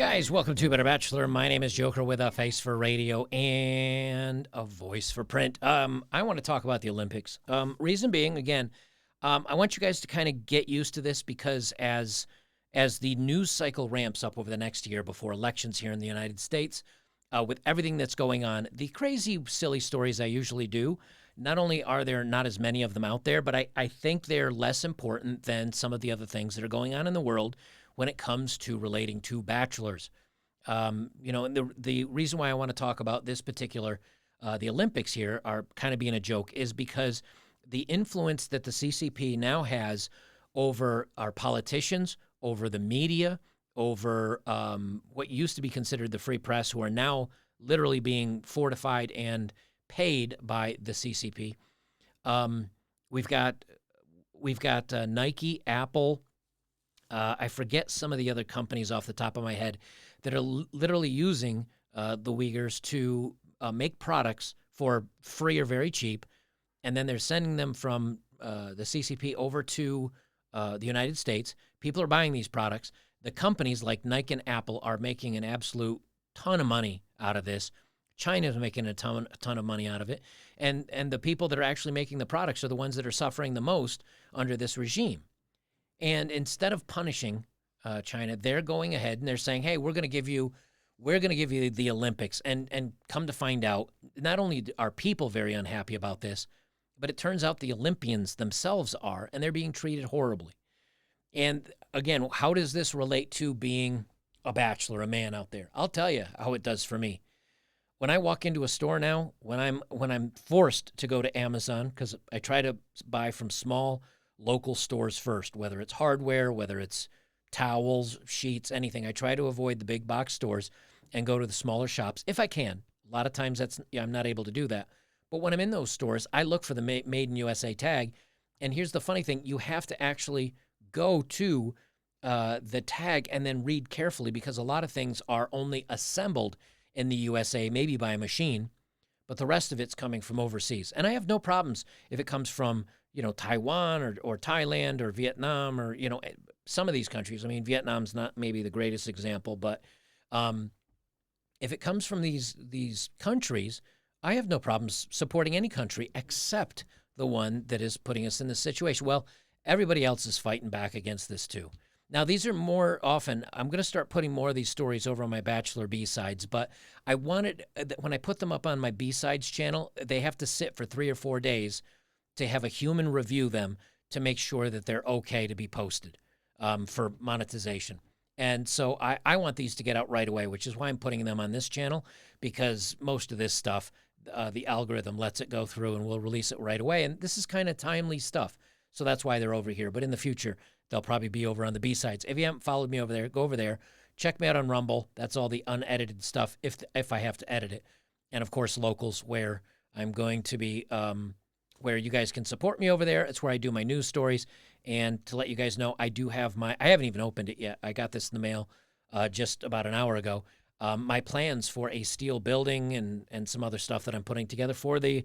Guys, welcome to Better Bachelor. My name is Joker with a face for radio and a voice for print. I want to talk about the Olympics. Reason being, again, I want you guys to kind of get used to this because as the news cycle ramps up over the next year before elections here in the United States, with everything that's going on, the crazy, silly stories I usually do, not only are there not as many of them out there, but I think they're less important than some of the other things that are going on in the world when it comes to relating to bachelors. And the reason why I want to talk about this particular, the Olympics here are kind of being a joke is because the influence that the CCP now has over our politicians, over the media, over what used to be considered the free press, who are now literally being fortified and paid by the CCP. We've got Nike, Apple. I forget some of the other companies off the top of my head that are literally using the Uyghurs to make products for free or very cheap, and then they're sending them from the CCP over to the United States. People are buying these products. The companies like Nike and Apple are making an absolute ton of money out of this. China's making a ton of money out of it, and the people that are actually making the products are the ones that are suffering the most under this regime. And instead of punishing China, they're going ahead and they're saying, "Hey, we're going to give you the Olympics." And come to find out, not only are people very unhappy about this, but it turns out the Olympians themselves are, and they're being treated horribly. And again, how does this relate to being a bachelor, a man out there? I'll tell you how it does for me. When I walk into a store now, when I'm forced to go to Amazon, because I try to buy from small local stores first, whether it's hardware, whether it's towels, sheets, anything. I try to avoid the big box stores and go to the smaller shops if I can. A lot of times I'm not able to do that. But when I'm in those stores, I look for the Made in USA tag. And here's the funny thing. You have to actually go to the tag and then read carefully, because a lot of things are only assembled in the USA, maybe by a machine, but the rest of it's coming from overseas. And I have no problems if it comes from Taiwan or Thailand or Vietnam or, some of these countries. I mean, Vietnam's not maybe the greatest example, but if it comes from these countries, I have no problems supporting any country except the one that is putting us in this situation. Well, everybody else is fighting back against this too. Now, these are more often, I'm going to start putting more of these stories over on my Bachelor B-sides, but I wanted, when I put them up on my B-sides channel, they have to sit for 3 or 4 days to have a human review them to make sure that they're okay to be posted for monetization. And so I want these to get out right away, which is why I'm putting them on this channel, because most of this stuff, the algorithm lets it go through and we'll release it right away. And this is kind of timely stuff. So that's why they're over here. But in the future, they'll probably be over on the B-sides. If you haven't followed me over there, go over there. Check me out on Rumble. That's all the unedited stuff if I have to edit it. And, of course, Locals, where I'm going to be where you guys can support me over there. It's where I do my news stories. And to let you guys know, I haven't even opened it yet. I got this in the mail just about an hour ago. My plans for a steel building and some other stuff that I'm putting together for I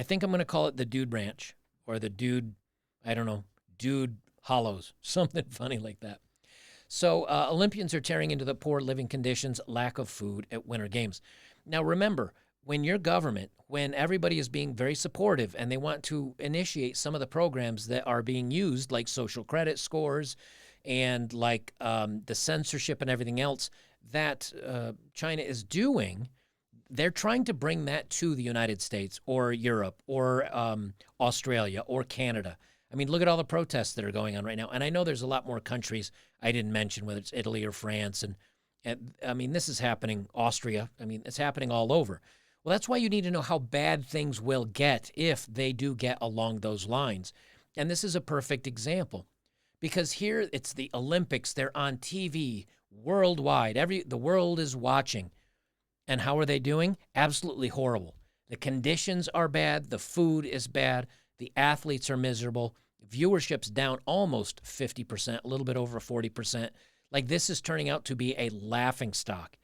think I'm going to call it the Dude Ranch, or the Dude, I don't know, Dude Hollows, something funny like that. So Olympians are tearing into the poor living conditions, lack of food at Winter Games. Now, remember, when your government, when everybody is being very supportive and they want to initiate some of the programs that are being used, like social credit scores and like the censorship and everything else that China is doing, they're trying to bring that to the United States or Europe or Australia or Canada. I mean, look at all the protests that are going on right now. And I know there's a lot more countries I didn't mention, whether it's Italy or France. And I mean, this is happening, Austria. I mean, it's happening all over. Well, that's why you need to know how bad things will get if they do get along those lines. And this is a perfect example, because here it's the Olympics. They're on TV worldwide. The world is watching. And how are they doing? Absolutely horrible. The conditions are bad. The food is bad. The athletes are miserable. Viewership's down almost 50%, a little bit over 40%. Like, this is turning out to be a laughingstock.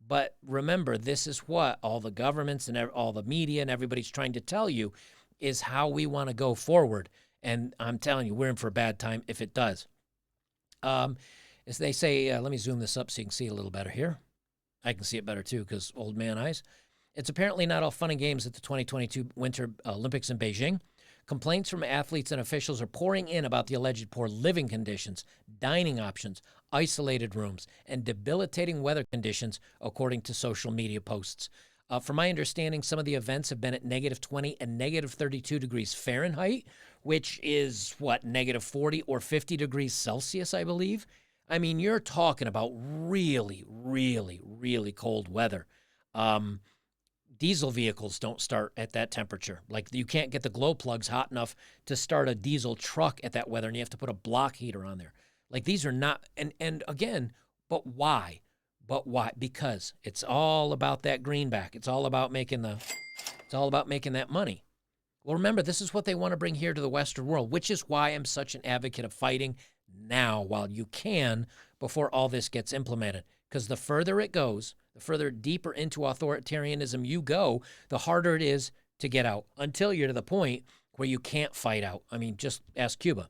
But remember, this is what all the governments and all the media and everybody's trying to tell you is how we want to go forward. And I'm telling you, we're in for a bad time if it does. As they say, let me zoom this up so you can see it a little better here. I can see it better too because old man eyes. It's apparently not all fun and games at the 2022 Winter Olympics in Beijing. Complaints from athletes and officials are pouring in about the alleged poor living conditions, dining options, isolated rooms, and debilitating weather conditions, according to social media posts. From my understanding, some of the events have been at negative 20 and negative 32 degrees Fahrenheit, which is, negative 40 or 50 degrees Celsius, I believe. I mean, you're talking about really, really, really cold weather. Diesel vehicles don't start at that temperature. Like, you can't get the glow plugs hot enough to start a diesel truck at that weather, and you have to put a block heater on there. Like, these are not, and again, but why? But why? Because it's all about that greenback. It's all about making that money. Well, remember, this is what they want to bring here to the Western world, which is why I'm such an advocate of fighting now while you can before all this gets implemented. Because the further it goes, the further deeper into authoritarianism you go, the harder it is to get out until you're to the point where you can't fight out. I mean, just ask Cuba.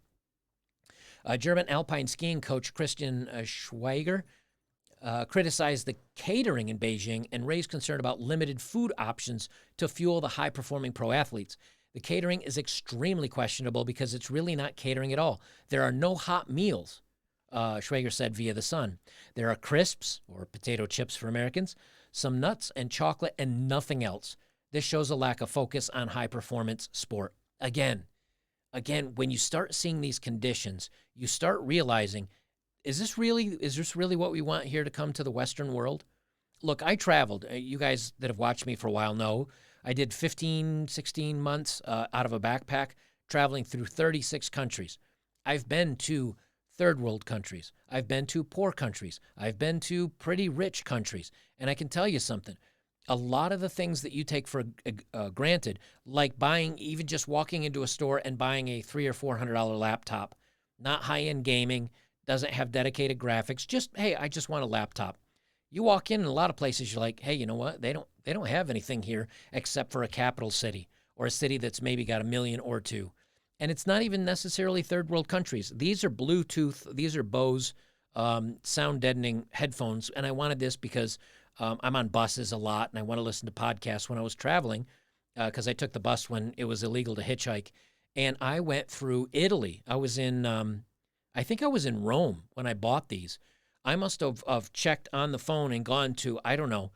German alpine skiing coach Christian Schweiger criticized the catering in Beijing and raised concern about limited food options to fuel the high-performing pro athletes. The catering is extremely questionable because it's really not catering at all. There are no hot meals, Schwager said via The Sun. There are crisps, or potato chips for Americans, some nuts and chocolate, and nothing else. This shows a lack of focus on high-performance sport. Again, when you start seeing these conditions, you start realizing, is this really what we want here to come to the Western world? Look, I traveled. You guys that have watched me for a while know I did 15, 16 months out of a backpack traveling through 36 countries. I've been to third world countries. I've been to poor countries. I've been to pretty rich countries. And I can tell you something. A lot of the things that you take for granted, like even just walking into a store and buying a $300 or $400 laptop, not high-end gaming, doesn't have dedicated graphics, just, hey, I just want a laptop. You walk in a lot of places, you're like, hey, you know what? They don't have anything here except for a capital city or a city that's maybe got 1 million or 2. And it's not even necessarily third world countries. These are Bluetooth, these are Bose sound deadening headphones. And I wanted this because I'm on buses a lot and I want to listen to podcasts when I was traveling because I took the bus when it was illegal to hitchhike. And I went through Italy. I was in, I think I was in Rome when I bought these. I must have checked on the phone and gone to, I don't know,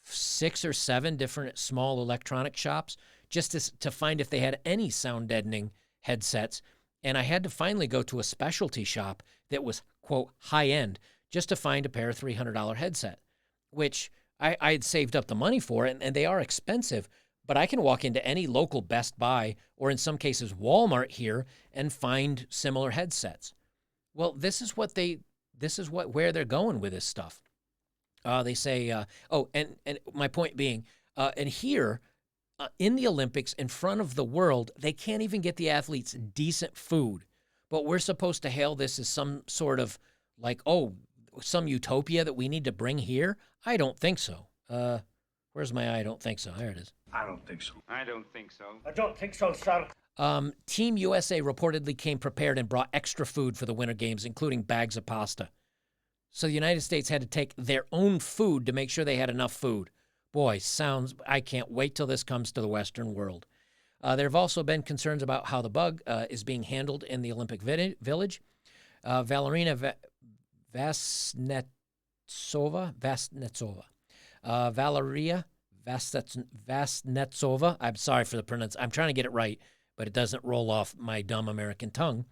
6 or 7 different small electronic shops just to find if they had any sound deadening headsets. And I had to finally go to a specialty shop that was, quote, high-end just to find a pair of $300 headset, which I had saved up the money for, and they are expensive. But I can walk into any local Best Buy or in some cases Walmart here and find similar headsets. Well, this is where they're going with this stuff. They say, and my point being, and here in the Olympics, in front of the world, they can't even get the athletes decent food. But we're supposed to hail this as some sort of some utopia that we need to bring here? I don't think so. Where's my I don't think so? There it is. I don't think so. I don't think so. I don't think so, sir. Team USA reportedly came prepared and brought extra food for the Winter Games, including bags of pasta. So the United States had to take their own food to make sure they had enough food. Boy, I can't wait till this comes to the Western world. There have also been concerns about how the bug is being handled in the Olympic Village. Valerina Vasnetsova, Valeria Vasnetsova, I'm sorry for the pronunciation. I'm trying to get it right, but it doesn't roll off my dumb American tongue.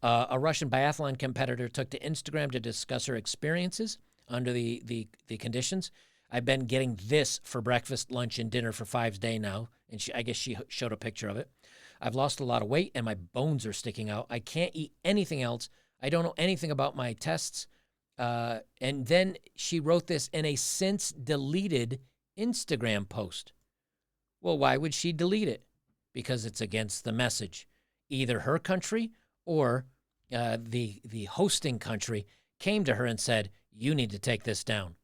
A Russian biathlon competitor took to Instagram to discuss her experiences under the conditions. I've been getting this for breakfast, lunch, and dinner for 5 days now, and I guess she showed a picture of it. I've lost a lot of weight, and my bones are sticking out. I can't eat anything else. I don't know anything about my tests. And then she wrote this in a since-deleted Instagram post. Well, why would she delete it? Because it's against the message. Either her country or the hosting country came to her and said, you need to take this down.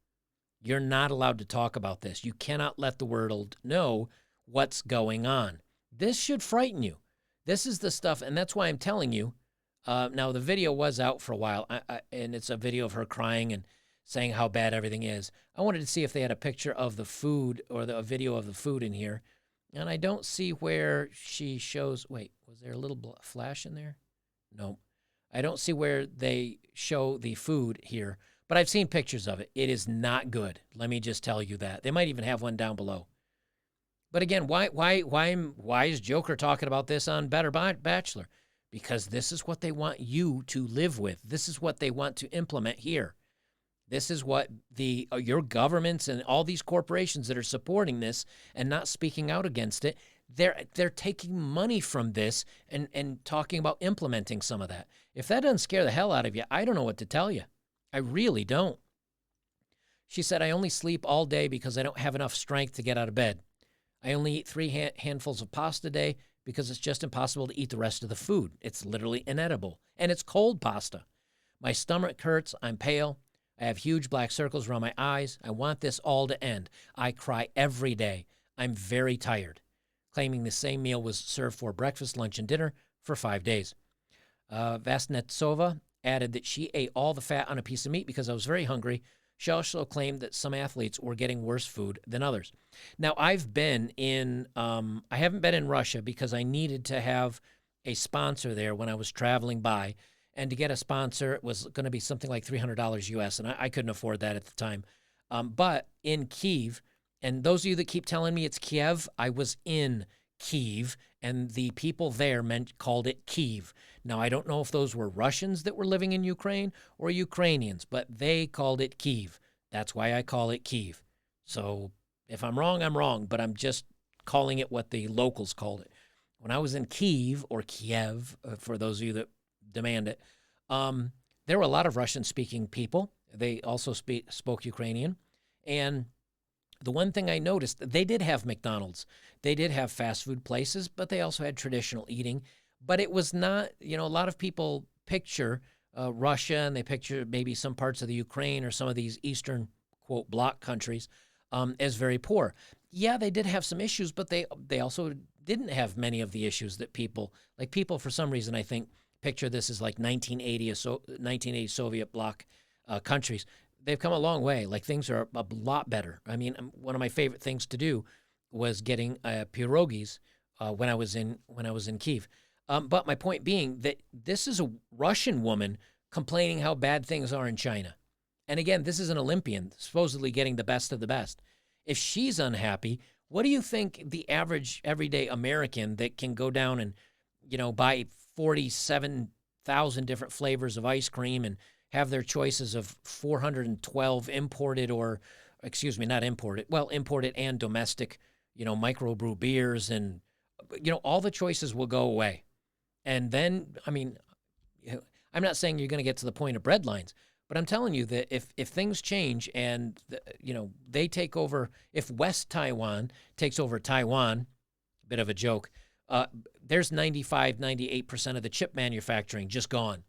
You're not allowed to talk about this. You cannot let the world know what's going on. This should frighten you. This is the stuff, and that's why I'm telling you, Now, the video was out for a while, and it's a video of her crying and saying how bad everything is. I wanted to see if they had a picture of the food or a video of the food in here. And I don't see where she shows. Wait, was there a little flash in there? No. I don't see where they show the food here, but I've seen pictures of it. It is not good. Let me just tell you that. They might even have one down below. But again, why is Joker talking about this on Better Bachelor? Because this is what they want you to live with. This is what they want to implement here. This is what your governments and all these corporations that are supporting this and not speaking out against it, they're taking money from this and talking about implementing some of that. If that doesn't scare the hell out of you, I don't know what to tell you. I really don't. She said, I only sleep all day because I don't have enough strength to get out of bed. I only eat 3 handfuls of pasta a day because it's just impossible to eat the rest of the food. It's literally inedible. And it's cold pasta. My stomach hurts. I'm pale. I have huge black circles around my eyes. I want this all to end. I cry every day. I'm very tired. Claiming the same meal was served for breakfast, lunch, and dinner for 5 days. Vasnetsova added that she ate all the fat on a piece of meat because I was very hungry. She also claimed that some athletes were getting worse food than others. Now, I haven't been in Russia because I needed to have a sponsor there when I was traveling by. And to get a sponsor, it was going to be something like $300 US, and I couldn't afford that at the time. But in Kyiv, and those of you that keep telling me it's Kiev, I was in Kyiv, and the people there called it Kyiv. Now, I don't know if those were Russians that were living in Ukraine or Ukrainians, but they called it Kyiv. That's why I call it Kyiv. So if I'm wrong, I'm wrong, but I'm just calling it what the locals called it. When I was in Kyiv, or Kiev, for those of you that demand it, there were a lot of Russian-speaking people. They also spoke Ukrainian. And the one thing I noticed, they did have McDonald's. They did have fast food places, but they also had traditional eating. But it was not, a lot of people picture Russia, and they picture maybe some parts of the Ukraine or some of these Eastern, quote, bloc countries as very poor. Yeah, they did have some issues, but they also didn't have many of the issues that people for some reason, I think, picture this as like 1980 Soviet bloc countries. They've come a long way. Like, things are a lot better. I mean, one of my favorite things to do was getting pierogies when I was in Kyiv. But my point being that this is a Russian woman complaining how bad things are in China. And again, this is an Olympian supposedly getting the best of the best. If she's unhappy, what do you think the average everyday American that can go down and, buy 47,000 different flavors of ice cream and have their choices of 412 imported imported and domestic, microbrew beers, and, all the choices will go away. And then, I'm not saying you're going to get to the point of bread lines, but I'm telling you that if things change and, they take over, if West Taiwan takes over Taiwan, bit of a joke, there's 98% of the chip manufacturing just gone.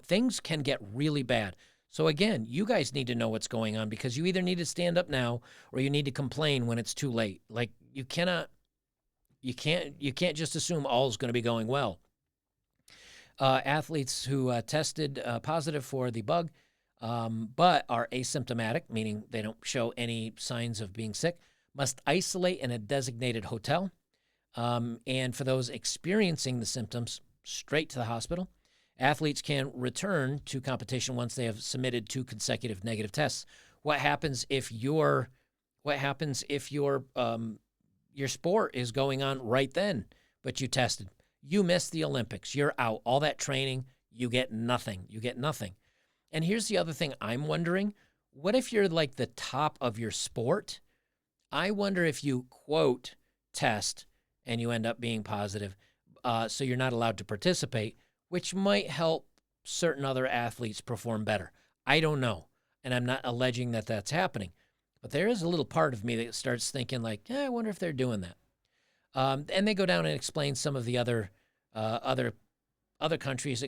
Things can get really bad. So again, you guys need to know what's going on, because you either need to stand up now or you need to complain when it's too late. Like, you can't just assume all is going to be going well. Athletes who tested positive for the bug but are asymptomatic, meaning they don't show any signs of being sick, must isolate in a designated hotel. And for those experiencing the symptoms, straight to the hospital. Athletes can return to competition once they have submitted 2 consecutive negative tests. What happens if your sport is going on right then, but you tested? You missed the Olympics. You're out. All that training, you get nothing. And here's the other thing I'm wondering. What if you're like the top of your sport? I wonder if you, quote, test and you end up being positive, so you're not allowed to participate, which might help certain other athletes perform better. I don't know, and I'm not alleging that that's happening. But there is a little part of me that starts thinking like, I wonder if they're doing that. And they go down and explain some of the other countries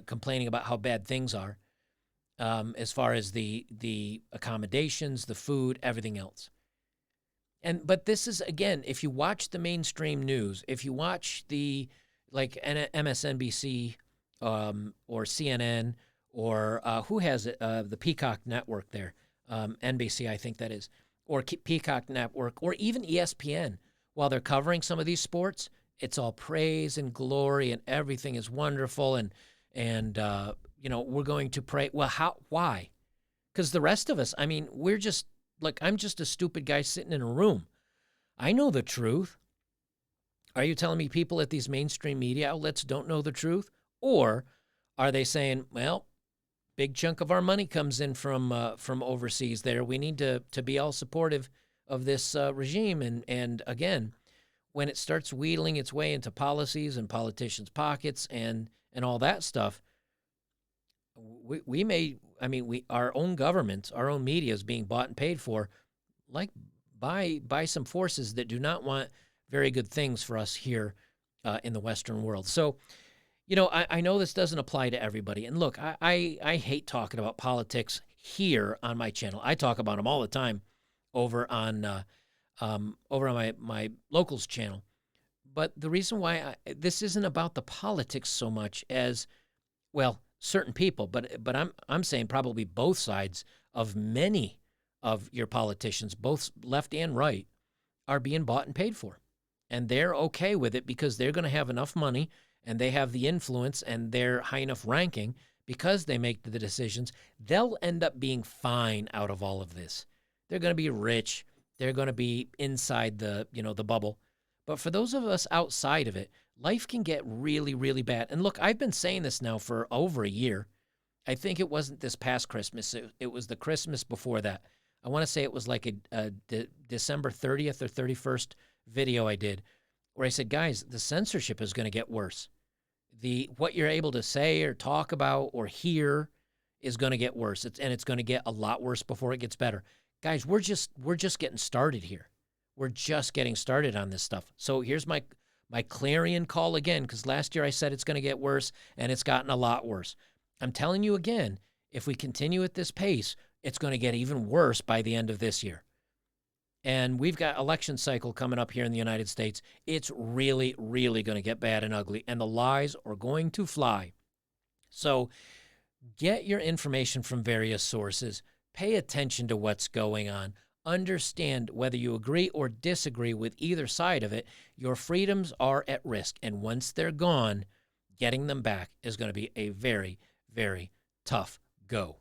complaining about how bad things are, as far as the accommodations, the food, everything else. But this is, again, if you watch the mainstream news, if you watch the MSNBC or CNN, or who has it? The Peacock Network there, NBC, I think that is, or Peacock Network, or even ESPN. While they're covering some of these sports, it's all praise and glory, and everything is wonderful, and we're going to pray. Well, how? Why? Because the rest of us, I mean, we're just like, I'm just a stupid guy sitting in a room. I know the truth. Are you telling me people at these mainstream media outlets don't know the truth? Or are they saying, well, big chunk of our money comes in from overseas there. We need to be all supportive of this regime. And again, when it starts wheedling its way into policies and politicians' pockets and all that stuff, we may, I mean, our own government, our own media is being bought and paid for, like by some forces that do not want very good things for us here in the Western world. So, I know this doesn't apply to everybody. And look, I hate talking about politics here on my channel. I talk about them all the time over on my locals channel. But the reason why this isn't about the politics so much as, well, certain people, but I'm saying probably both sides of many of your politicians, both left and right, are being bought and paid for. And they're okay with it because they're going to have enough money and they have the influence and they're high enough ranking because they make the decisions. They'll end up being fine out of all of this. They're going to be rich. They're going to be inside the bubble. But for those of us outside of it, life can get really, really bad. And look, I've been saying this now for over a year. I think it wasn't this past Christmas. It was the Christmas before that. I want to say it was like a December 30th or 31st video I did where I said, guys, the censorship is going to get worse. What you're able to say or talk about or hear is going to get worse. It's going to get a lot worse before it gets better. Guys, we're just getting started here. We're just getting started on this stuff. So here's my clarion call again, because last year I said it's going to get worse, and it's gotten a lot worse. I'm telling you again, if we continue at this pace, it's going to get even worse by the end of this year. And we've got election cycle coming up here in the United States. It's really, really going to get bad and ugly, and the lies are going to fly. So get your information from various sources. Pay attention to what's going on. Understand whether you agree or disagree with either side of it. Your freedoms are at risk, and once they're gone, getting them back is going to be a very, very tough go.